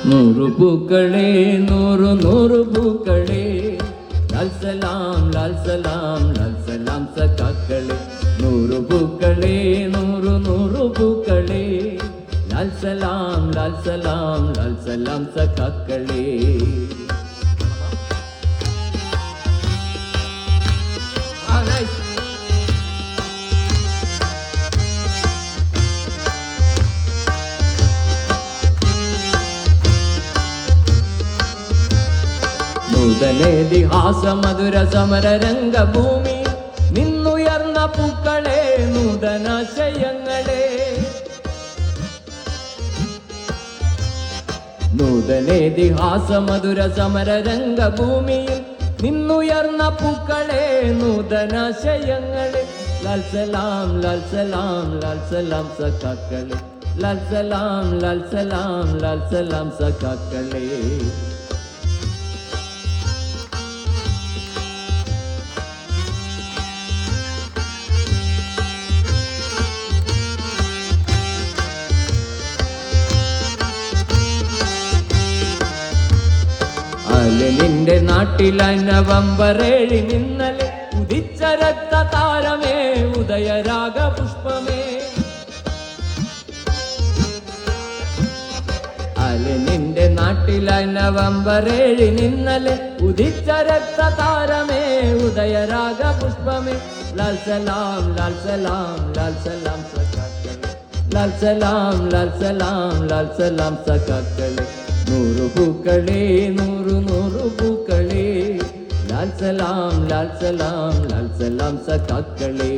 നൂറു പൂക്കളെ നൂറു നൂറു പൂക്കളെ ലാൽ സലാം ലാൽ സലാം ലാൽ സലാം സഖാക്കളെ. നൂറു പൂക്കളെ നൂറു നൂറു പൂക്കളെ ലാൽ സലാം ലാൽ സലാം ലാൽ സലാം സഖാക്കളെ. നൂതനേതിഹാസ മധുര സമര രംഗഭൂമി നിന്നുയർന്ന പൂക്കളെ നൂതനാശയങ്ങളെ. നൂതനേതിഹാസ മധുര സമര രംഗഭൂമിയിൽ നിന്നുയർന്ന പൂക്കളെ നൂതനാശയങ്ങളെ. ലാൽ സലാം ലാൽ സലാം ലാൽ സലാം സഖാക്കളെ. ലാൽ സലാം ലാൽ സലാം ലാൽ സലാം സഖാക്കളെ. നിന്റെ നാട്ടിലായി നവംബർ 7 ഇന്നലെ ഉദിച്ച രക്ത താരമേ ഉദയരാഗ പുഷ്പമേ. നിന്റെ നാട്ടിലായി നവംബർ 7 ഇന്നലെ ഉദിച്ച രക്ത താരമേ ഉദയരാഗ പുഷ്പമേ. ലാൽ സലാം ലാൽ സലാം ലാൽ സലാം സഖാക്കളെ. ലാൽ സലാം ലാൽ സലാം ലാൽ സലാം സഖാക്കളെ. നൂറു പൂക്കളെ നൂറു നൂറു പൂക്കളെ ലാൽ സലാം ലാൽ സലാം ലാൽ സലാം സഖാക്കളെ.